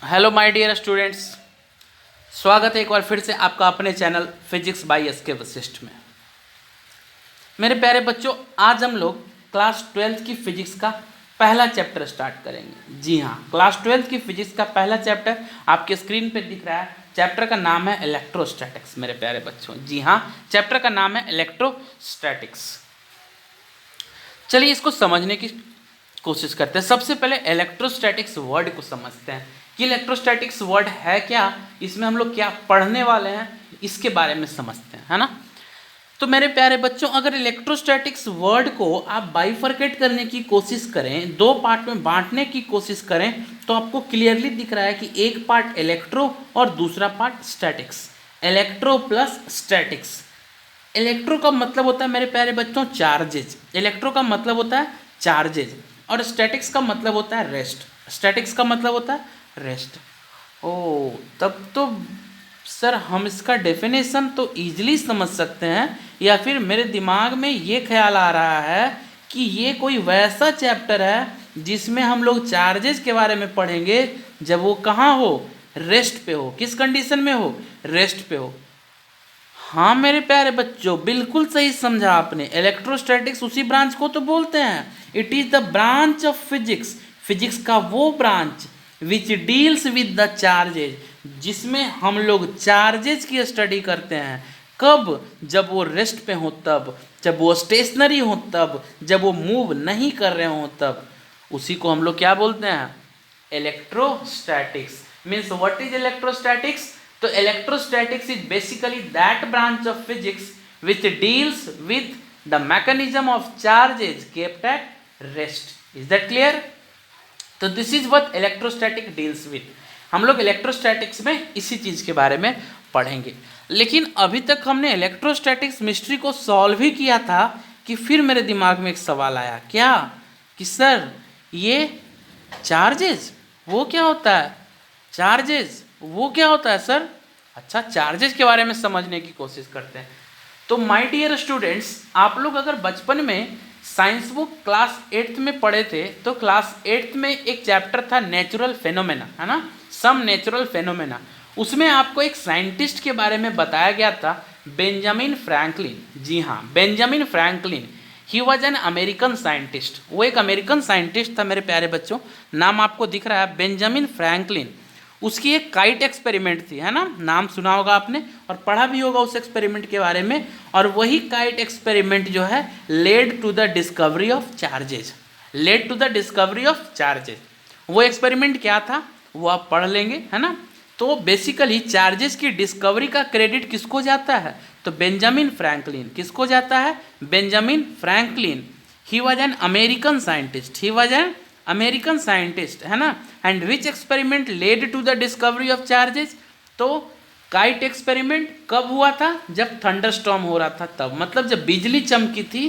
Hello my dear students, स्वागत है एक बार फिर से आपका अपने चैनल फिजिक्स बाय एस के वशिष्ठ में। मेरे प्यारे बच्चों, आज हम लोग क्लास 12th की फिजिक्स का पहला चैप्टर स्टार्ट करेंगे। जी हाँ, क्लास 12th की फिजिक्स का पहला चैप्टर आपके स्क्रीन पे दिख रहा है। चैप्टर का नाम है इलेक्ट्रोस्टैटिक्स। मेरे प्यारे बच्चों, जी हाँ, चैप्टर का नाम है इलेक्ट्रोस्टैटिक्स। चलिए इसको समझने की कोशिश करते हैं। सबसे पहले इलेक्ट्रोस्टैटिक्स वर्ड को समझते हैं कि इलेक्ट्रोस्टैटिक्स वर्ड है क्या, इसमें हम लोग क्या पढ़ने वाले हैं, इसके बारे में समझते हैं, है ना। तो मेरे प्यारे बच्चों, अगर इलेक्ट्रोस्टैटिक्स वर्ड को आप बाइफरकेट करने की कोशिश करें, दो पार्ट में बांटने की कोशिश करें, तो आपको क्लियरली दिख रहा है कि एक पार्ट इलेक्ट्रो और दूसरा part statics. Electro plus statics. Electro का मतलब होता है मेरे प्यारे बच्चों चार्जेज। इलेक्ट्रो का मतलब होता है चार्जेज और स्टैटिक्स का मतलब होता है रेस्ट। स्टैटिक्स का मतलब होता है रेस्ट। ओ, तब तो सर हम इसका डेफिनेशन तो ईजिली समझ सकते हैं, या फिर मेरे दिमाग में ये ख्याल आ रहा है कि ये कोई वैसा चैप्टर है जिसमें हम लोग चार्जेस के बारे में पढ़ेंगे जब वो कहाँ हो, रेस्ट पे हो। किस कंडीशन में हो, रेस्ट पे हो। हाँ मेरे प्यारे बच्चों, बिल्कुल सही समझा आपने। इलेक्ट्रोस्टैटिक्स उसी ब्रांच को तो बोलते हैं। It is the branch of physics. Physics का वो branch which deals with the charges, जिसमें हम लोग चार्जेज की स्टडी करते हैं। कब? जब वो रेस्ट पे हो तब, जब वो स्टेशनरी हो तब, जब वो मूव नहीं कर रहे हो तब। उसी को हम लोग क्या बोलते हैं, electrostatics. Means what is electrostatics? तो electrostatics is basically that branch of physics which deals with the mechanism of charges kept at rest. Is that clear? तो this is what electrostatic deals with. हम लोग electrostatics में इसी चीज के बारे में पढ़ेंगे। लेकिन अभी तक हमने इलेक्ट्रोस्टैटिक्स मिस्ट्री को सॉल्व ही किया था कि फिर मेरे दिमाग में एक सवाल आया, क्या कि सर ये चार्जेस वो क्या होता है, चार्जेस वो क्या होता है सर। अच्छा, चार्जेस के बारे में समझने की कोशिश करते हैं। तो माय डियर स्टूडेंट्स, आप लोग अगर बचपन में साइंस बुक क्लास 8th में पढ़े थे तो क्लास 8th में एक चैप्टर था नेचुरल फेनोमेना, है ना, सम नेचुरल फेनोमेना। उसमें आपको एक साइंटिस्ट के बारे में बताया गया था, बेंजामिन फ्रैंकलिन। जी हाँ, Benjamin Franklin. He was an American scientist. वो एक अमेरिकन साइंटिस्ट था मेरे प्यारे बच्चों। नाम आपको दिख रहा है, बेंजामिन फ्रैंकलिन। उसकी एक काइट एक्सपेरिमेंट थी, है ना, नाम सुना होगा आपने और पढ़ा भी होगा उस एक्सपेरिमेंट के बारे में। और वही काइट एक्सपेरिमेंट जो है led to the discovery of charges. Led to the discovery of charges. वो एक्सपेरिमेंट क्या था वो आप पढ़ लेंगे, है ना। तो बेसिकली चार्जेस की डिस्कवरी का क्रेडिट किसको जाता है, तो बेंजामिन फ्रैंकलिन। किसको जाता है, Benjamin Franklin. He was an American scientist. He was an American scientist, है ना। And which experiment led to the discovery of charges? तो काइट एक्सपेरिमेंट कब हुआ था, जब थंडरस्टॉर्म हो रहा था तब, मतलब जब बिजली चमकी थी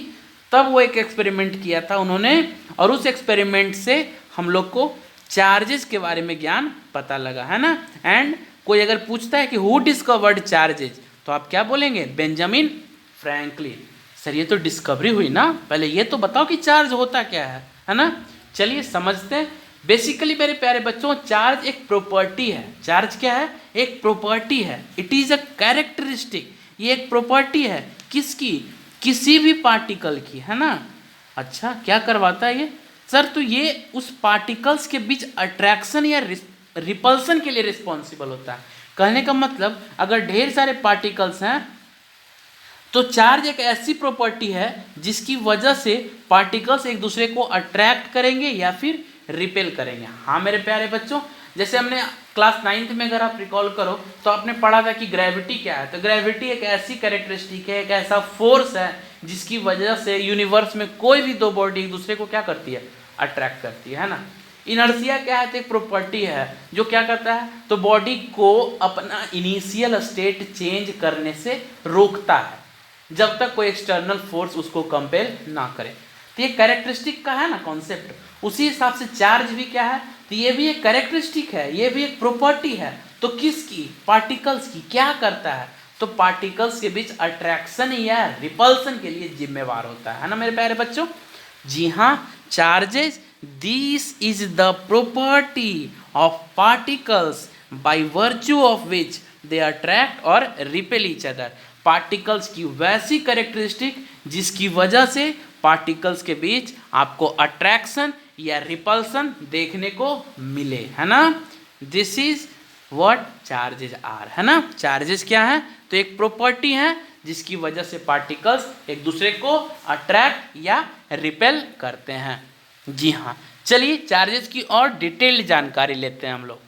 तब वो एक एक्सपेरिमेंट किया था उन्होंने। और उस एक्सपेरिमेंट से हम लोग को चार्जेस के बारे में ज्ञान पता लगा, है ना। एंड कोई अगर पूछता है कि हु डिस्कवर्ड चार्जेस, तो आप क्या बोलेंगे, बेंजामिन फ्रैंकलिन। सर ये तो डिस्कवरी हुई ना, पहले ये तो बताओ कि चार्ज होता क्या है ना। चलिए समझते हैं। बेसिकली मेरे प्यारे बच्चों, चार्ज एक प्रॉपर्टी है। चार्ज क्या है, एक प्रॉपर्टी है। It is a characteristic. ये एक प्रॉपर्टी है किसकी, किसी भी पार्टिकल की, है ना। अच्छा, क्या करवाता है ये सर, तो ये उस पार्टिकल्स के बीच अट्रैक्शन या रिपल्सन के लिए रिस्पॉन्सिबल होता है। कहने का मतलब, अगर ढेर सारे पार्टिकल्स हैं तो चार्ज एक ऐसी प्रॉपर्टी है जिसकी वजह से पार्टिकल्स एक दूसरे को अट्रैक्ट करेंगे या फिर रिपेल करेंगे। हाँ मेरे प्यारे बच्चों, जैसे हमने क्लास 9th में अगर आप रिकॉल करो तो आपने पढ़ा था कि ग्रेविटी क्या है। तो ग्रेविटी एक ऐसी कैरेक्टरिस्टिक है, एक ऐसा फोर्स है जिसकी वजह से यूनिवर्स में कोई भी दो बॉडी एक दूसरे को क्या करती है, अट्रैक्ट करती है ना। इनर्शिया क्या है, तो एक प्रॉपर्टी है जो क्या करता है, तो बॉडी को अपना इनिशियल स्टेट चेंज करने से रोकता है जब तक कोई एक्सटर्नल फोर्स उसको कंपेल ना करे। तो ये कैरेक्टरिस्टिक का है ना कॉन्सेप्ट। उसी हिसाब से चार्ज भी क्या है, तो ये भी एक कैरेक्टरिस्टिक है, ये भी एक प्रॉपर्टी है। तो किसकी, पार्टिकल्स की। क्या करता है, तो पार्टिकल्स के बीच अट्रैक्शन या रिपल्सन के लिए जिम्मेवार होता है ना मेरे प्यारे बच्चों। जी हाँ, charges this is the property of particles by virtue of which they attract और रिपेल ईच अदर। पार्टिकल्स की वैसी कैरेक्टरिस्टिक जिसकी वजह से पार्टिकल्स के बीच आपको अट्रैक्शन या रिपल्सन देखने को मिले, है ना। This is what charges are, है ना। चार्जेस क्या है, तो एक प्रॉपर्टी है जिसकी वजह से पार्टिकल्स एक दूसरे को अट्रैक्ट या रिपेल करते हैं। जी हाँ, चलिए चार्जेस की और डिटेल्ड जानकारी लेते हैं हम लोग।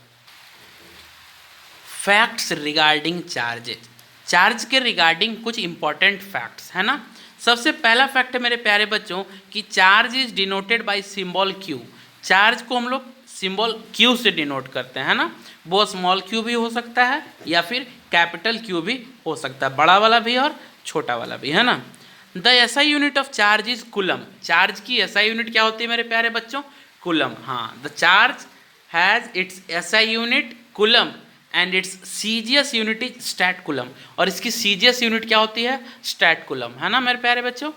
फैक्ट्स रिगार्डिंग चार्जेस, चार्ज के रिगार्डिंग कुछ इंपॉर्टेंट फैक्ट्स, है ना। सबसे पहला फैक्ट है मेरे प्यारे बच्चों कि charge is denoted by symbol Q. Charge को हम लोग सिंबल क्यू से डिनोट करते हैं ना। वो स्मॉल क्यू भी हो सकता है या फिर कैपिटल क्यू भी हो सकता है, बड़ा वाला भी और छोटा वाला भी, है ना। The SI unit of charge is coulomb. Charge की एसआई यूनिट क्या होती है मेरे प्यारे बच्चों, कूलम। हाँ, the charge has its SI unit coulomb and its CGS unit is statcoulomb. और इसकी सीजीएस यूनिट क्या होती है, स्टैट कूलम, है ना मेरे प्यारे बच्चों।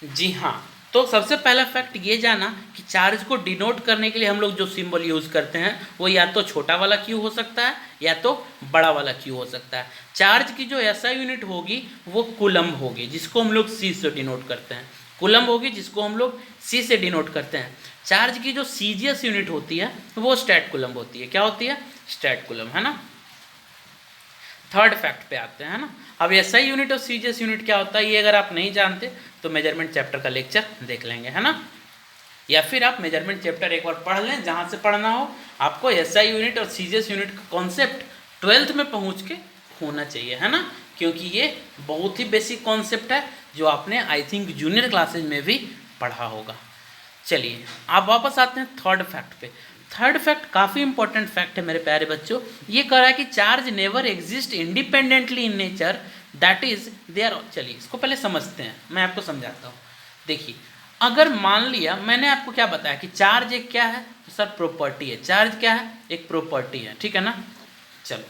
जी हाँ, तो सबसे पहला फैक्ट ये जाना कि चार्ज को डिनोट करने के लिए हम लोग जो सिंबल यूज करते हैं वो या तो छोटा वाला क्यू हो सकता है या तो बड़ा वाला क्यू हो सकता है। चार्ज की जो एसआई यूनिट होगी वो कूलम होगी, जिसको हम लोग सी से डिनोट करते हैं। कूलम होगी जिसको हम लोग सी से डिनोट करते हैं। चार्ज की जो सीजीएस यूनिट होती है वो स्टैट कूलम होती है। क्या होती है, स्टैट कूलम, है ना। थर्ड फैक्ट पे आते हैं, है ना। अब एसआई यूनिट और सीजीएस यूनिट क्या होता है ये अगर आप नहीं जानते तो मेजरमेंट चैप्टर का लेक्चर देख लेंगे, है ना। या फिर आप मेजरमेंट चैप्टर एक बार पढ़ लें जहाँ से पढ़ना हो। आपको एसआई यूनिट और सीजीएस यूनिट का कॉन्सेप्ट 12th में पहुँच के होना चाहिए, है ना, क्योंकि ये बहुत ही बेसिक कॉन्सेप्ट है जो आपने आई थिंक जूनियर क्लासेज में भी पढ़ा होगा। चलिए आप वापस आते हैं थर्ड फैक्ट पे। थर्ड फैक्ट काफ़ी इंपॉर्टेंट फैक्ट है मेरे प्यारे बच्चों। ये कह रहा है कि charge never exist independently in nature, that is they are. चलिए इसको पहले समझते हैं, मैं आपको समझाता हूँ। देखिए, अगर मान लिया मैंने आपको क्या बताया कि चार्ज एक क्या है, तो सर प्रॉपर्टी है। चार्ज क्या है, एक प्रॉपर्टी है, ठीक है ना। चलो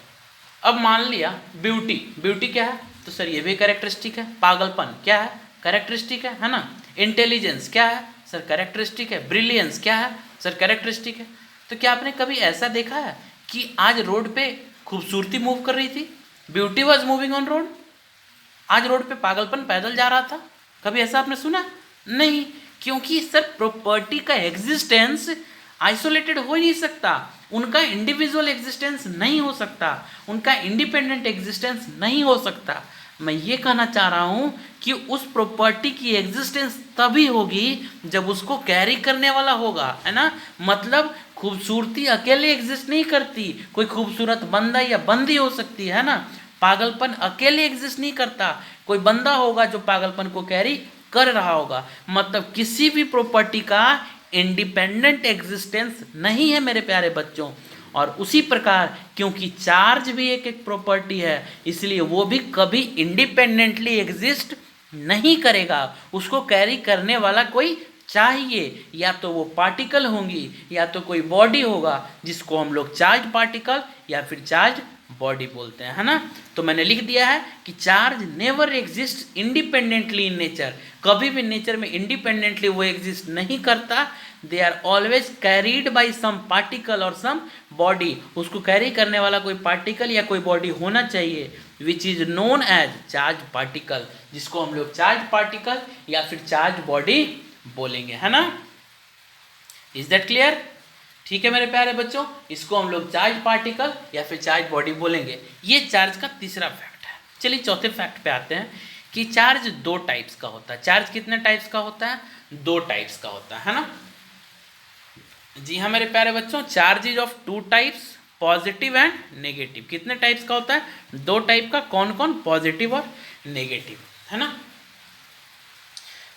अब मान लिया ब्यूटी, ब्यूटी क्या है, तो सर ये भी कैरेक्टरिस्टिक है। पागलपन क्या है, कैरेक्टरिस्टिक है ना। इंटेलिजेंस क्या है, सर कैरेक्टरिस्टिक है। ब्रिलियंस क्या है, सर कैरेक्टरिस्टिक है। तो क्या आपने कभी ऐसा देखा है कि आज रोड पे खूबसूरती मूव कर रही थी, beauty was moving on road. आज रोड पे पागलपन पैदल जा रहा था, कभी ऐसा आपने सुना? नहीं, क्योंकि सर प्रॉपर्टी का एग्जिस्टेंस आइसोलेटेड हो ही नहीं सकता, उनका इंडिविजुअल एग्जिस्टेंस नहीं हो सकता, उनका इंडिपेंडेंट एग्जिस्टेंस नहीं हो सकता। मैं ये कहना चाह रहा हूँ कि उस प्रॉपर्टी की एग्जिस्टेंस तभी होगी जब उसको कैरी करने वाला होगा, है ना। मतलब खूबसूरती अकेले एग्जिस्ट नहीं करती, कोई खूबसूरत बंदा या बंदी हो सकती है ना। पागलपन अकेले एग्जिस्ट नहीं करता, कोई बंदा होगा जो पागलपन को कैरी कर रहा होगा। मतलब किसी भी प्रॉपर्टी का इंडिपेंडेंट एग्जिस्टेंस नहीं है मेरे प्यारे बच्चों। और उसी प्रकार क्योंकि चार्ज भी एक प्रॉपर्टी है, इसलिए वो भी कभी इंडिपेंडेंटली एग्जिस्ट नहीं करेगा। उसको कैरी करने वाला कोई चाहिए, या तो वो पार्टिकल होंगी या तो कोई बॉडी होगा जिसको हम लोग चार्ज पार्टिकल या फिर चार्ज बॉडी बोलते हैं, है ना। तो मैंने लिख दिया है कि charge never exist independently in nature, कभी भी नेचर में इंडिपेंडेंटली वो एग्जिस्ट नहीं करता। They are always carried by some particle और सम बॉडी, उसको कैरी करने वाला कोई पार्टिकल या कोई बॉडी होना चाहिए, which is known as charge particle, जिसको हम लोग चार्ज पार्टिकल या फिर चार्ज बॉडी बोलेंगे, है ना। Is that clear? ठीक है मेरे प्यारे बच्चों, इसको हम लोग चार्ज पार्टिकल या फिर चार्ज बॉडी बोलेंगे। ये चार्ज का तीसरा फैक्ट है। चलिए चौथे फैक्ट पे आते हैं कि चार्ज दो टाइप्स का होता है। चार्ज कितने टाइप्स का होता है? दो टाइप्स का होता है ना। जी हाँ मेरे प्यारे बच्चों, charge is of two types, positive and negative. कितने टाइप्स का होता है? दो टाइप का। कौन कौन? पॉजिटिव और नेगेटिव, है ना।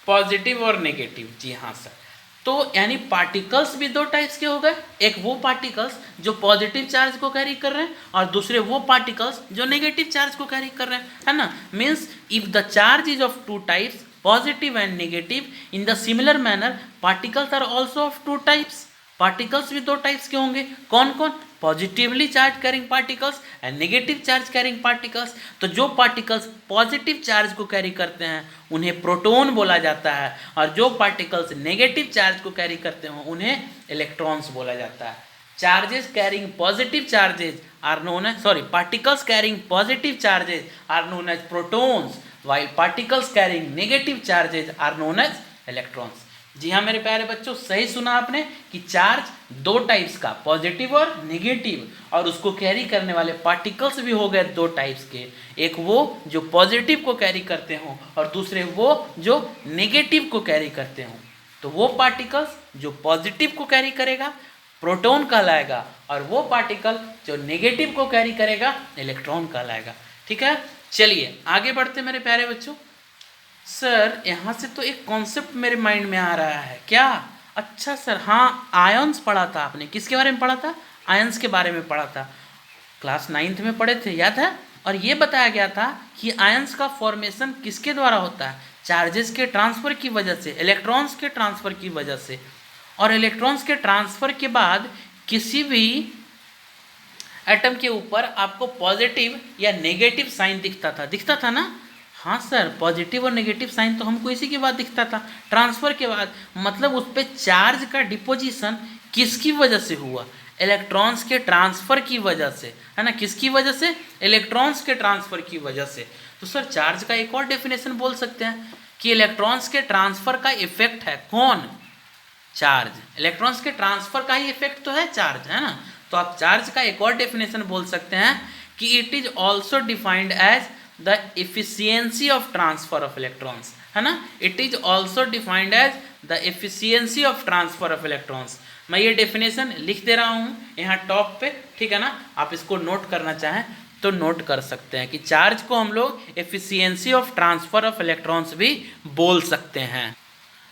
पॉजिटिव और नेगेटिव, जी हाँ सर। तो यानी पार्टिकल्स भी दो टाइप्स के हो गए, एक वो पार्टिकल्स जो पॉजिटिव चार्ज को कैरी कर रहे हैं और दूसरे वो पार्टिकल्स जो नेगेटिव चार्ज को कैरी कर रहे हैं, है ना। Means if the charge is of two types, positive and negative, in the similar manner particles are also of two types. Particles भी दो टाइप्स के होंगे। कौन कौन? Positively charge carrying particles and negative charge carrying particles. तो जो particles positive charge को carry करते हैं उन्हें प्रोटॉन बोला जाता है, और जो पार्टिकल्स नेगेटिव चार्ज को कैरी करते हैं उन्हें इलेक्ट्रॉन्स बोला जाता है। Charges carrying positive charges are known as particles carrying positive charges are known as protons, while particles carrying negative charges are known as electrons। जी हाँ मेरे प्यारे बच्चों, सही सुना आपने कि चार्ज दो टाइप्स का, पॉजिटिव और नेगेटिव, और उसको कैरी करने वाले पार्टिकल्स भी हो गए दो टाइप्स के, एक वो जो पॉजिटिव को कैरी करते हों और दूसरे वो जो नेगेटिव को कैरी करते हों। तो वो पार्टिकल्स जो पॉजिटिव को कैरी करेगा प्रोटॉन कहलाएगा, और वो पार्टिकल जो नेगेटिव को कैरी करेगा इलेक्ट्रॉन कहलाएगा। ठीक है, चलिए आगे बढ़ते मेरे प्यारे बच्चों। सर यहाँ से तो एक कॉन्सेप्ट मेरे माइंड में आ रहा है। क्या? अच्छा सर, हाँ आयंस पढ़ा था आपने। किसके बारे में पढ़ा था? आयंस के बारे में पढ़ा था, क्लास 9th में पढ़े थे, याद है? और ये बताया गया था कि आयंस का फॉर्मेशन किसके द्वारा होता है? चार्जेस के ट्रांसफर की वजह से, इलेक्ट्रॉन्स के ट्रांसफर की वजह से। और इलेक्ट्रॉन्स के ट्रांसफर के बाद किसी भी एटम के ऊपर आपको पॉजिटिव या नेगेटिव साइन दिखता था ना? हाँ सर, पॉजिटिव और नेगेटिव साइन तो हमको इसी के बाद दिखता था, ट्रांसफर के बाद। मतलब उस पर चार्ज का डिपोजिशन किसकी वजह से हुआ? इलेक्ट्रॉन्स के ट्रांसफर की वजह से, है ना? किसकी वजह से? इलेक्ट्रॉन्स के ट्रांसफर की वजह से। तो सर चार्ज का एक और डेफिनेशन बोल सकते हैं कि इलेक्ट्रॉन्स के ट्रांसफर का इफेक्ट है कौन? चार्ज। इलेक्ट्रॉन्स के ट्रांसफर का ही इफेक्ट तो है चार्ज, है ना? तो आप चार्ज का एक और डेफिनेशन बोल सकते हैं कि it is also defined as the efficiency of transfer of electrons, है ना? It is also defined as the efficiency of transfer of electrons. मैं ये डेफिनेशन लिख दे रहा हूँ यहाँ टॉप पे, ठीक है ना? आप इसको नोट करना चाहें तो नोट कर सकते हैं कि चार्ज को हम लोग efficiency of transfer of electrons भी बोल सकते हैं।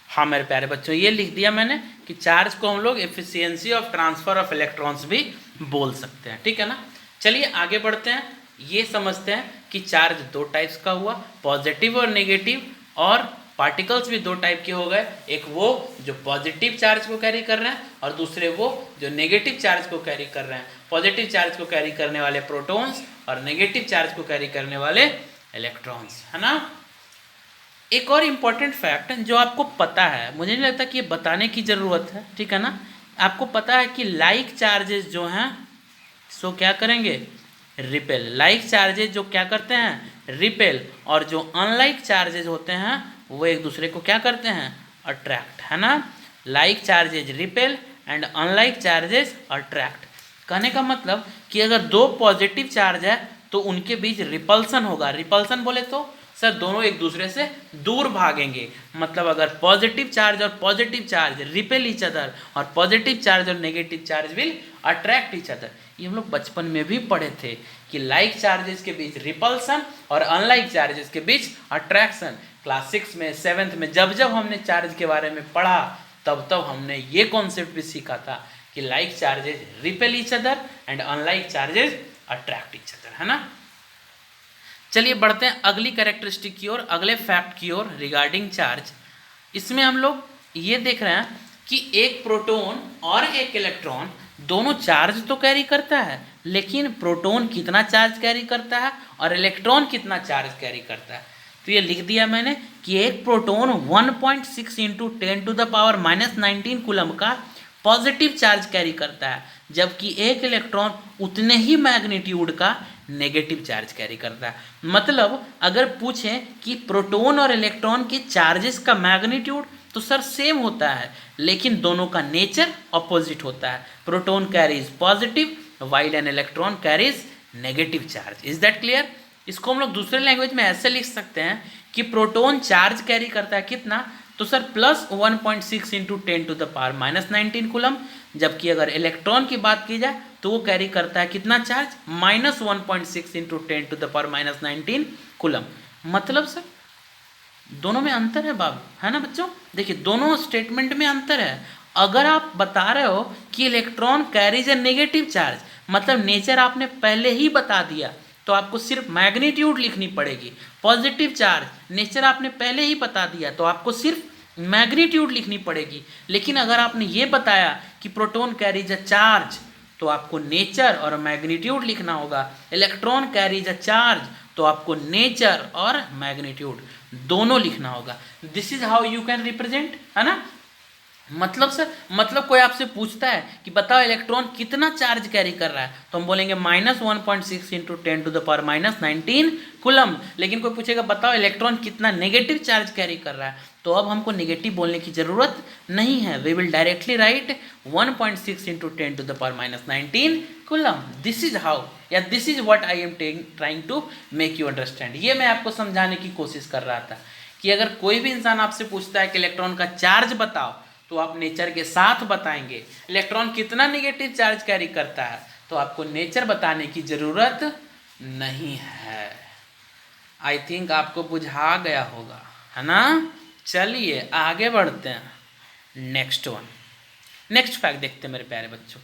हाँ मेरे प्यारे बच्चों, ये लिख दिया मैंने कि चार्ज को हम लोग efficiency of transfer of electrons भी बोल सकते हैं, ठीक है ना? चलिए आगे बढ़ते हैं। ये समझते हैं कि चार्ज दो टाइप्स का हुआ, पॉजिटिव और नेगेटिव, और पार्टिकल्स भी दो टाइप के हो गए, एक वो जो पॉजिटिव चार्ज को कैरी कर रहे हैं और दूसरे वो जो नेगेटिव चार्ज को कैरी कर रहे हैं। पॉजिटिव चार्ज को कैरी करने वाले प्रोटॉन्स और नेगेटिव चार्ज को कैरी करने वाले इलेक्ट्रॉन्स, है ना? एक और इम्पॉर्टेंट फैक्ट जो आपको पता है, मुझे नहीं लगता कि ये बताने की ज़रूरत है, ठीक है ना? आपको पता है कि लाइक चार्जेस जो हैं सो क्या करेंगे? रिपेल। लाइक चार्जेस जो क्या करते हैं? रिपेल। और जो अनलाइक चार्जेस होते हैं वो एक दूसरे को क्या करते हैं? अट्रैक्ट, है ना? Like charges repel and unlike charges attract. कहने का मतलब कि अगर दो पॉजिटिव चार्ज है तो उनके बीच रिपल्सन होगा। रिपल्सन बोले तो सर दोनों एक दूसरे से दूर भागेंगे। मतलब अगर पॉजिटिव चार्ज और positive charge repel each other और पॉजिटिव चार्ज और negative charge will attract each other. ये हम लोग बचपन में भी पढ़े थे कि लाइक चार्जेस के बीच रिपल्सन और अनलाइक चार्जेस के बीच अट्रैक्शन। क्लास 6 में 7th में जब जब हमने चार्ज के बारे में पढ़ा तब तब हमने ये कॉन्सेप्ट भी सीखा था कि like charges repel each other and unlike charges attract each other, है ना? चलिए बढ़ते हैं अगली कैरेक्टरिस्टिक की ओर, अगले फैक्ट की ओर रिगार्डिंग चार्ज। इसमें हम लोग ये देख रहे हैं कि एक प्रोटॉन और एक इलेक्ट्रॉन दोनों चार्ज तो कैरी करता है, लेकिन प्रोटॉन कितना चार्ज कैरी करता है और इलेक्ट्रॉन कितना चार्ज कैरी करता है। तो ये लिख दिया मैंने कि एक प्रोटॉन 1.6 × 10⁻⁻19 कूलम का पॉजिटिव चार्ज कैरी करता है, जबकि एक इलेक्ट्रॉन उतने ही मैग्नीट्यूड का नेगेटिव चार्ज कैरी करता है। मतलब अगर पूछें कि प्रोटॉन और इलेक्ट्रॉन के चार्जेस का मैग्नीट्यूड तो सर सेम होता है, लेकिन दोनों का नेचर अपोजिट होता है। Proton carries positive while an electron carries negative charge. Is that clear? इसको हम लोग दूसरे लैंग्वेज में ऐसे लिख सकते हैं कि प्रोटॉन चार्ज कैरी करता है कितना? तो सर प्लस 1.6 × 10⁻⁻19 कूलम, जबकि अगर इलेक्ट्रॉन की बात की जाए तो वो कैरी करता है कितना चार्ज? -1.6 × 10⁻⁻19 कूलम। मतलब सर दोनों में अंतर है बाबू, है ना बच्चों? देखिए दोनों स्टेटमेंट में अंतर है। अगर आप बता रहे हो कि इलेक्ट्रॉन कैरीज ए नेगेटिव चार्ज, मतलब नेचर आपने पहले ही बता दिया, तो आपको सिर्फ मैग्नीट्यूड लिखनी पड़ेगी। पॉजिटिव चार्ज नेचर आपने पहले ही बता दिया, तो आपको सिर्फ मैग्नीट्यूड लिखनी पड़ेगी। लेकिन अगर आपने ये बताया कि प्रोटॉन कैरीज अ चार्ज, तो आपको नेचर और मैग्नीट्यूड लिखना होगा। इलेक्ट्रॉन कैरीज अ चार्ज, तो आपको नेचर और मैग्नीट्यूड दोनों लिखना होगा। This is how you can represent, है ना। मतलब सर, मतलब कोई आपसे पूछता है कि बताओ इलेक्ट्रॉन कितना चार्ज कैरी कर रहा है, तो हम बोलेंगे -1.6 इंटू 10⁻⁻19 कूलम। लेकिन कोई पूछेगा बताओ इलेक्ट्रॉन कितना नेगेटिव चार्ज कैरी कर रहा है, तो अब हमको नेगेटिव बोलने की जरूरत नहीं है। We will directly write 1.6 into 10⁻⁻19 coulomb. This is how, या this is what I am trying to make you understand. ये मैं आपको समझाने की कोशिश कर रहा था कि अगर कोई भी इंसान आपसे पूछता है कि इलेक्ट्रॉन का चार्ज बताओ, तो आप नेचर के साथ बताएंगे। इलेक्ट्रॉन कितना नेगेटिव चार्ज कैरी करता है, तो आपको नेचर बताने की जरूरत नहीं है। आई थिंक आपको बुझा गया होगा, है ना। चलिए आगे बढ़ते हैं। नेक्स्ट फैक्ट देखते हैं मेरे प्यारे बच्चों।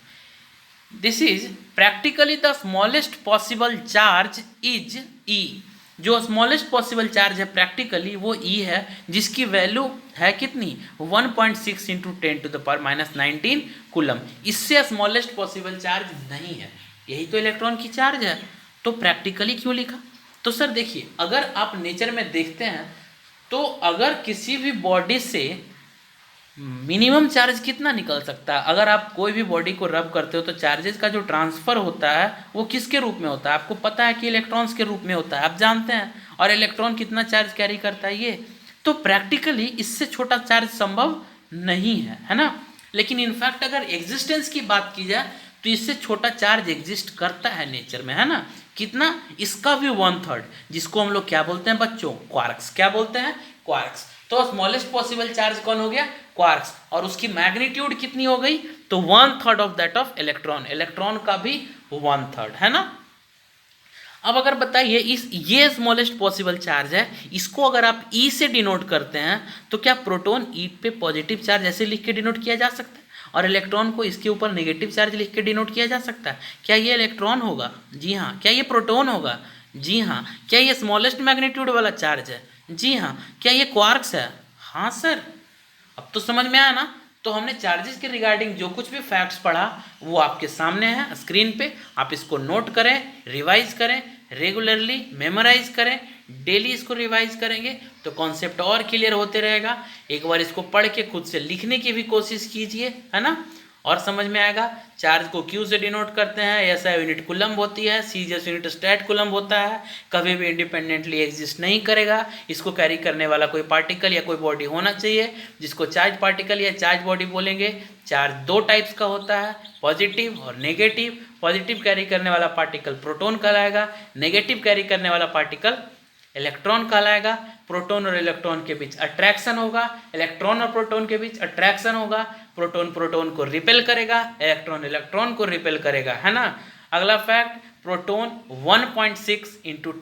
This is practically the smallest possible charge is e. जो स्मॉलेस्ट पॉसिबल चार्ज है प्रैक्टिकली वो ई है, जिसकी वैल्यू है कितनी 1.6 इंटू 10⁻⁻19 कूलम। इससे स्मॉलेस्ट पॉसिबल चार्ज नहीं है, यही तो इलेक्ट्रॉन की चार्ज है। तो प्रैक्टिकली क्यों लिखा, तो सर देखिए, अगर आप नेचर में देखते हैं तो अगर किसी भी बॉडी से मिनिमम चार्ज कितना निकल सकता है, अगर आप कोई भी बॉडी को रब करते हो तो चार्जेस का जो ट्रांसफ़र होता है वो किसके रूप में होता है, आपको पता है कि इलेक्ट्रॉन्स के रूप में होता है, आप जानते हैं। और इलेक्ट्रॉन कितना चार्ज कैरी करता है ये, तो प्रैक्टिकली इससे छोटा चार्ज संभव नहीं है ना। लेकिन इनफैक्ट अगर एग्जिस्टेंस की बात की जाए तो इससे छोटा चार्ज एग्जिस्ट करता है नेचर में, है ना। कितना, इसका भी 1/3, जिसको हम लोग क्या बोलते हैं बच्चों, क्वार्क्स। क्या बोलते हैं, क्वार्क्स। तो स्मॉलेस्ट पॉसिबल चार्ज कौन हो गया, क्वार्क्स। और उसकी मैग्नीट्यूड कितनी हो गई, तो 1/3 of that of electron. Electron का भी 1/3, है ना। अब अगर बताइए ये स्मॉलेस्ट पॉसिबल चार्ज है, इसको अगर आप ई से डिनोट करते हैं तो क्या प्रोटॉन ई पे पॉजिटिव चार्ज ऐसे लिख के डिनोट किया जा सकता है, और इलेक्ट्रॉन को इसके ऊपर नेगेटिव चार्ज लिख के डिनोट किया जा सकता है। क्या ये इलेक्ट्रॉन होगा, जी हाँ। क्या ये प्रोटॉन होगा, जी हाँ। क्या ये स्मॉलेस्ट मैग्नीट्यूड वाला चार्ज है, जी हाँ। क्या ये क्वार्क्स है, हाँ सर। अब तो समझ में आया ना। तो हमने चार्जेस के रिगार्डिंग जो कुछ भी फैक्ट्स पढ़ा वो आपके सामने है स्क्रीन पे, आप इसको नोट करें, रिवाइज करें, रेगुलरली मेमोराइज करें। डेली इसको रिवाइज करेंगे तो कॉन्सेप्ट और क्लियर होते रहेगा। एक बार इसको पढ़ के खुद से लिखने की भी कोशिश कीजिए, है ना, और समझ में आएगा। चार्ज को क्यू से डिनोट करते हैं, ऐसा यूनिट कूलम होती है, सी जैसे यूनिट स्टैट कूलम होता है। कभी भी इंडिपेंडेंटली एग्जिस्ट नहीं करेगा, इसको कैरी करने वाला कोई पार्टिकल या कोई बॉडी होना चाहिए, जिसको चार्ज पार्टिकल या चार्ज बॉडी बोलेंगे। चार्ज दो टाइप्स का होता है, पॉजिटिव और नेगेटिव। पॉजिटिव कैरी करने वाला पार्टिकल प्रोटॉन कहलाएगा, नेगेटिव कैरी करने वाला पार्टिकल इलेक्ट्रॉन कहलाएगा। प्रोटॉन और इलेक्ट्रॉन के बीच अट्रैक्शन होगा, इलेक्ट्रॉन और प्रोटॉन के बीच अट्रैक्शन होगा। प्रोटॉन प्रोटॉन को रिपेल करेगा, इलेक्ट्रॉन इलेक्ट्रॉन को रिपेल करेगा, है ना। अगला फैक्ट, प्रोटॉन 1.6 इंटू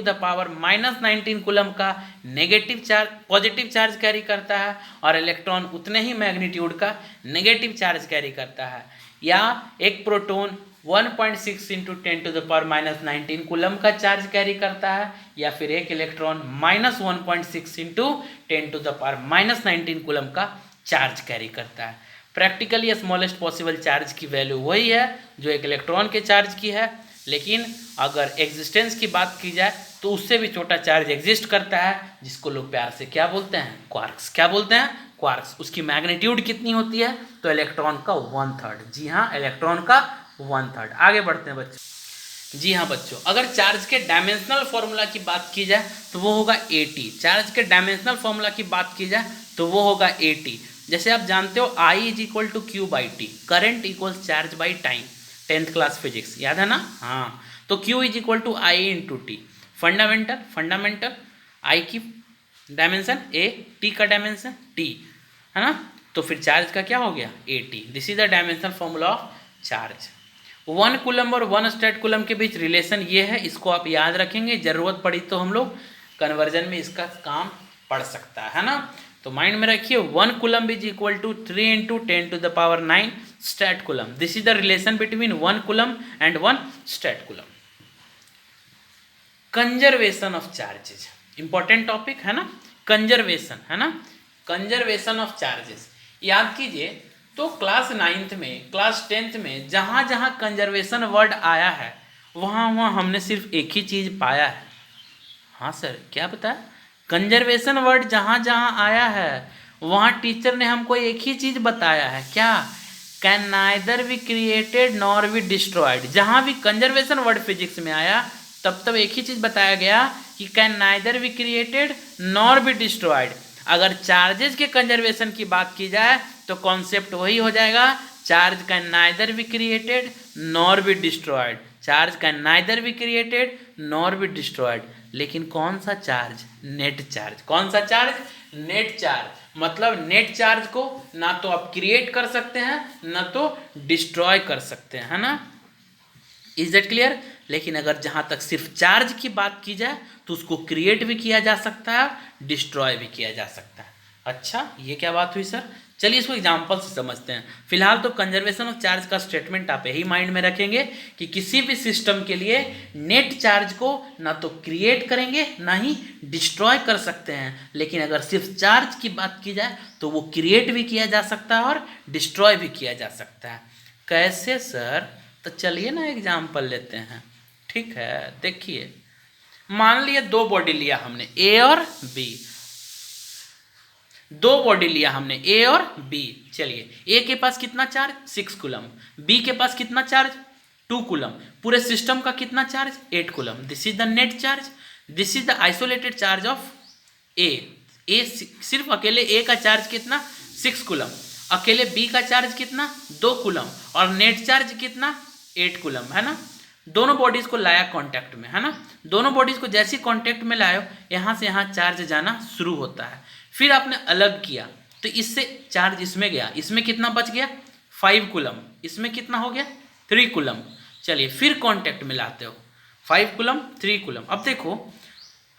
10⁻⁻19 कूलम का negative charge positive charge carry करता है, और इलेक्ट्रॉन उतने ही मैग्नीट्यूड का नेगेटिव चार्ज कैरी करता है। या एक प्रोटॉन 1.6 इंटू 10⁻⁻19 कूलम का चार्ज कैरी करता है, या फिर एक इलेक्ट्रॉन -1.6 इंटू 10⁻⁻19 कूलम का चार्ज कैरी करता है। प्रैक्टिकली स्मॉलेस्ट पॉसिबल चार्ज की वैल्यू वही है जो एक इलेक्ट्रॉन के चार्ज की है, लेकिन अगर एग्जिस्टेंस की बात की जाए तो उससे भी छोटा चार्ज एग्जिस्ट करता है, जिसको लोग प्यार से क्या बोलते हैं, क्वार्क्स। क्या बोलते हैं, क्वार्क्स। उसकी मैग्नीट्यूड कितनी होती है, तो इलेक्ट्रॉन का 1/3। जी हाँ, इलेक्ट्रॉन का 1/3। आगे बढ़ते हैं बच्चों। जी हाँ बच्चों, अगर चार्ज के डायमेंशनल फॉर्मूला की बात की जाए तो वो होगा 80। चार्ज के डायमेंशनल फॉर्मूला की बात की जाए तो वो होगा 80। जैसे आप जानते हो I is equal to Q by T, current equals charge by time, 10th class physics याद है ना। हाँ, तो Q is equal to I into T. Fundamental I की डायमेंशन A, T का डायमेंशन T, है ना। तो फिर चार्ज का क्या हो गया 80। This is the dimensional formula of charge. 1 coulomb और 1 स्टेट कूलम के बीच रिलेशन ये है, इसको आप याद रखेंगे, जरूरत पड़ी तो हम लोग कन्वर्जन में इसका काम पढ़ सकता है ना। तो माइंड में रखिए 1 coulomb is equal to 3 into 10⁻⁹ statcoulomb. This is the relation between 1 coulomb and 1 statcoulomb. Conservation of charges, important topic है ना, कंजर्वेशन, है ना, कंजर्वेशन ऑफ चार्जेस। याद कीजिए, तो क्लास 9th में, क्लास 10th में जहाँ जहाँ कंजर्वेशन वर्ड आया है वहाँ वहाँ हमने सिर्फ एक ही चीज़ पाया है। हाँ सर, क्या बताया? कंजर्वेशन वर्ड जहाँ जहाँ आया है वहाँ टीचर ने हमको एक ही चीज़ बताया है, क्या? Can neither be created nor be destroyed. जहाँ भी कंजर्वेशन वर्ड फिजिक्स में आया तब एक ही चीज़ बताया गया कि can neither be created nor be destroyed. अगर चार्जेस के कंजर्वेशन की बात की जाए तो कॉन्सेप्ट वही हो जाएगा, charge can neither be created nor be destroyed. Charge can neither be created nor be destroyed. लेकिन कौन सा चार्ज? Net charge. कौन सा चार्ज? Net charge. मतलब नेट चार्ज को ना तो आप क्रिएट कर सकते हैं ना तो डिस्ट्रॉय कर सकते हैं, है ना? Is that clear? लेकिन अगर जहाँ तक सिर्फ चार्ज की बात की जाए तो उसको क्रिएट भी किया जा सकता है, डिस्ट्रॉय भी किया जा सकता है। अच्छा, ये क्या बात हुई सर? चलिए इसको एग्जाम्पल से समझते हैं। फिलहाल तो कंजर्वेशन ऑफ चार्ज का स्टेटमेंट आप यही माइंड में रखेंगे कि किसी भी सिस्टम के लिए नेट चार्ज को ना तो क्रिएट करेंगे ना ही डिस्ट्रॉय कर सकते हैं। लेकिन अगर सिर्फ चार्ज की बात की जाए तो वो क्रिएट भी किया जा सकता है और डिस्ट्रॉय भी किया जा सकता है। कैसे सर? तो चलिए ना एग्जाम्पल लेते हैं। ठीक है, देखिए मान लिया दो बॉडी लिया हमने, ए और बी। दो बॉडी लिया हमने, ए और बी। चलिए, ए के पास कितना चार्ज? 6 कूलम। बी के पास कितना चार्ज? 2 कूलम। पूरे सिस्टम का कितना charge? 8 coulomb. This is the net charge, this is the isolated charge of A. A सिर्फ अकेले ए का चार्ज कितना? 6 कूलम। अकेले बी का चार्ज कितना? 2 कूलम। और नेट चार्ज कितना? 8 कूलम, है ना? दोनों बॉडीज को लाया कांटेक्ट में, है ना? दोनों बॉडीज को जैसे कांटेक्ट में लायो, यहाँ से यहाँ चार्ज जाना शुरू होता है। फिर आपने अलग किया तो इससे चार्ज इसमें गया, इसमें कितना बच गया? 5 कूलम। इसमें कितना हो गया? 3 कूलम। चलिए फिर कांटेक्ट में लाते हो, 5 कूलम 3 कूलम। अब देखो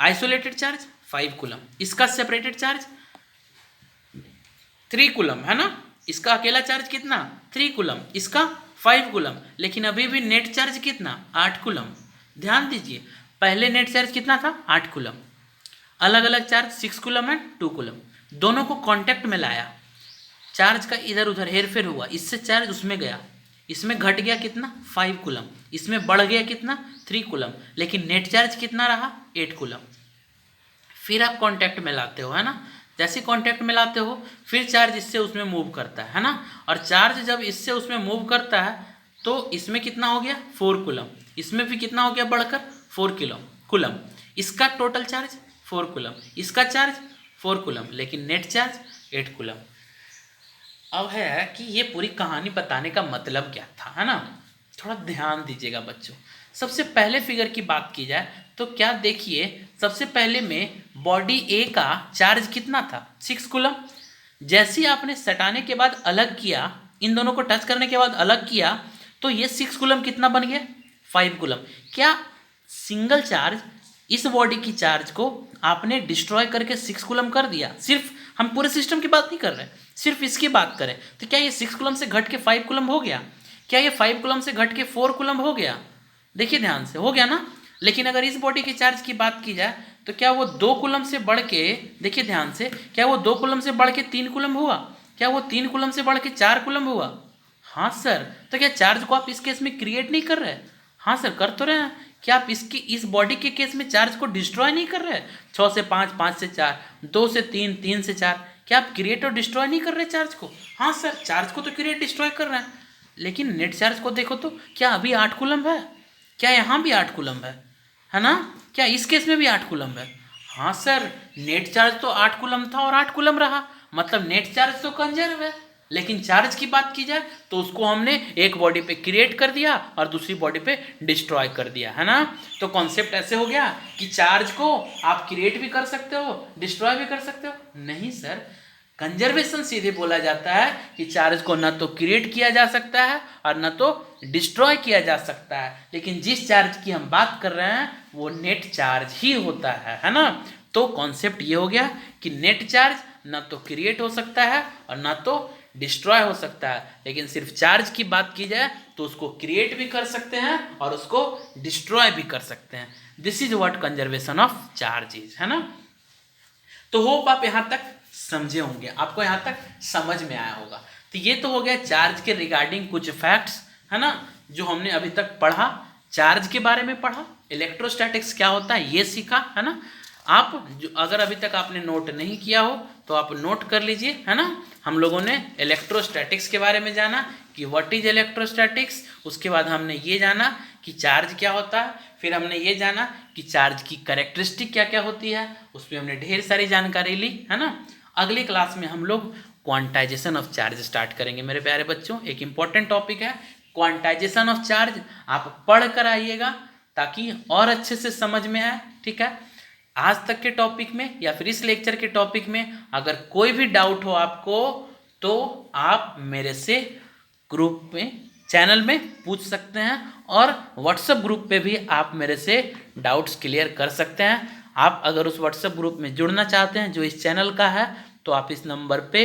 आइसोलेटेड चार्ज 5 कूलम, इसका सेपरेटेड चार्ज 3 कूलम, है ना? इसका अकेला चार्ज कितना? 3 कूलम, इसका 5 कूलम। लेकिन अभी भी नेट चार्ज कितना? 8 कूलम। ध्यान दीजिए, पहले नेट चार्ज कितना था? 8 कूलम। अलग अलग चार्ज 6 कूलम एंड 2 कूलम। दोनों को कांटेक्ट में लाया, चार्ज का इधर उधर हेरफेर हुआ, इससे चार्ज उसमें गया, इसमें घट गया कितना? 5 कूलम। इसमें बढ़ गया कितना? 3 कूलम। लेकिन नेट चार्ज कितना रहा? 8 कूलम। फिर आप कांटेक्ट में लाते हो, है ना? जैसे कांटेक्ट में लाते हो फिर चार्ज इससे उसमें मूव करता है ना? और चार्ज जब इससे उसमें मूव करता है तो इसमें कितना हो गया? 4 कूलम। इसमें भी कितना हो गया बढ़कर? 4 कूलम। इसका टोटल चार्ज 4 कूलम, इसका चार्ज 4 कूलम, लेकिन नेट चार्ज 8 कूलम। अब है कि ये पूरी कहानी बताने का मतलब क्या था, है ना? थोड़ा ध्यान दीजिएगा बच्चों। सबसे पहले फिगर की बात की जाए तो क्या देखिए, सबसे पहले में बॉडी ए का चार्ज कितना था? 6 कूलम। जैसे ही आपने सटाने के बाद अलग किया, इन दोनों को टच करने के बाद अलग किया, तो ये 6 कूलम कितना बन गया? 5 कूलम। क्या सिंगल चार्ज इस बॉडी की चार्ज को आपने डिस्ट्रॉय करके 6 कूलम कर दिया? सिर्फ हम पूरे सिस्टम की बात नहीं कर रहे, सिर्फ इसकी बात करें तो क्या ये 6 कूलम से घट के 5 कूलम हो गया? क्या ये 5 कूलम से घट के 4 कूलम हो गया? देखिए ध्यान से, हो गया ना? लेकिन अगर इस बॉडी के चार्ज की बात की जाए तो क्या वो 2 कूलम से बढ़ के, देखिए ध्यान से, क्या वो 2 कूलम से बढ़ के 3 कूलम हुआ? क्या वो 3 कूलम से बढ़ के 4 कूलम हुआ? हाँ सर। तो क्या चार्ज को आप इस केस में क्रिएट नहीं कर रहे? हाँ सर, कर तो रहे हैं। क्या आप इस बॉडी के केस में चार्ज को डिस्ट्रॉय नहीं कर रहे? 6 से 5, 5 से 4, 2 से 3, 3 से 4, क्या आप क्रिएट और डिस्ट्रॉय नहीं कर रहे चार्ज को? हाँ सर, चार्ज को तो क्रिएट डिस्ट्रॉय कर रहे हैं। लेकिन नेट चार्ज को देखो तो, क्या अभी 8 कूलम है? क्या यहाँ भी 8 कूलम है ना? क्या इस केस में भी 8 कूलम है? हाँ सर, नेट चार्ज तो 8 कूलम था और 8 कूलम रहा, मतलब नेट चार्ज तो कंजर्व है। लेकिन चार्ज की बात की जाए तो उसको हमने एक बॉडी पे क्रिएट कर दिया और दूसरी बॉडी पे डिस्ट्रॉय कर दिया, है ना? तो कॉन्सेप्ट ऐसे हो गया कि चार्ज को आप क्रिएट भी कर सकते हो, डिस्ट्रॉय भी कर सकते हो। नहीं सर, कंजर्वेशन सीधे बोला जाता है कि चार्ज को न तो क्रिएट किया जा सकता है और न तो डिस्ट्रॉय किया जा सकता है। लेकिन जिस चार्ज की हम बात कर रहे हैं वो नेट चार्ज ही होता है ना? तो कॉन्सेप्ट ये हो गया कि नेट चार्ज न तो क्रिएट हो सकता है और न तो डिस्ट्रॉय हो सकता है। लेकिन सिर्फ चार्ज की बात की जाए तो उसको क्रिएट भी कर सकते हैं और उसको डिस्ट्रॉय भी कर सकते हैं। This is what conservation of charge is, है ना? तो होप आप यहाँ तक समझे होंगे, आपको यहाँ तक समझ में आया होगा। तो ये तो हो गया चार्ज के रिगार्डिंग कुछ फैक्ट्स, है ना, जो हमने अभी तक पढ़ा। चार्ज के बारे में पढ़ा, इलेक्ट्रोस्टैटिक्स क्या होता है ये सीखा, है ना। आप जो अगर अभी तक आपने नोट नहीं किया हो तो आप नोट कर लीजिए, है ना। हम लोगों ने इलेक्ट्रोस्टैटिक्स के बारे में जाना कि व्हाट इज इलेक्ट्रोस्टैटिक्स, उसके बाद हमने ये जाना कि चार्ज क्या होता है, फिर हमने ये जाना कि चार्ज की कैरेक्टरिस्टिक क्या क्या होती है, उसमें हमने ढेर सारी जानकारी ली, है ना। अगली क्लास में हम लोग क्वांटाइजेशन ऑफ चार्ज स्टार्ट करेंगे मेरे प्यारे बच्चों। एक इंपॉर्टेंट टॉपिक है क्वांटाइजेशन ऑफ चार्ज, आप पढ़ कर आइएगा ताकि और अच्छे से समझ में आए, ठीक है। आज तक के टॉपिक में या फिर इस लेक्चर के टॉपिक में अगर कोई भी डाउट हो आपको तो आप मेरे से ग्रुप में, चैनल में पूछ सकते हैं, और व्हाट्सएप ग्रुप पे भी आप मेरे से डाउट्स क्लियर कर सकते हैं। आप अगर उस व्हाट्सएप ग्रुप में जुड़ना चाहते हैं जो इस चैनल का है तो आप इस नंबर पे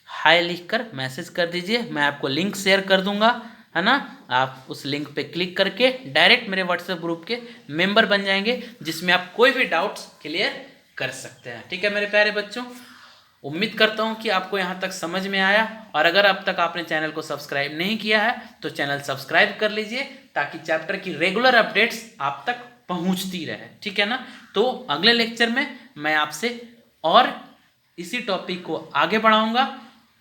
हाय लिखकर मैसेज कर दीजिए, मैं आपको लिंक शेयर कर दूंगा, है ना। आप उस लिंक पे क्लिक करके डायरेक्ट मेरे व्हाट्सएप ग्रुप के मेंबर बन जाएंगे, जिसमें आप कोई भी डाउट्स क्लियर कर सकते हैं, ठीक है मेरे प्यारे बच्चों। उम्मीद करता हूँ कि आपको यहाँ तक समझ में आया, और अगर अब तक आपने चैनल को सब्सक्राइब नहीं किया है तो चैनल सब्सक्राइब कर लीजिए ताकि चैप्टर की रेगुलर अपडेट्स आप तक पहुँचती रहे, ठीक है ना। तो अगले लेक्चर में मैं आपसे और इसी टॉपिक को आगे बढ़ाऊंगा,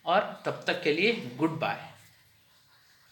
और तब तक के लिए गुड बाय।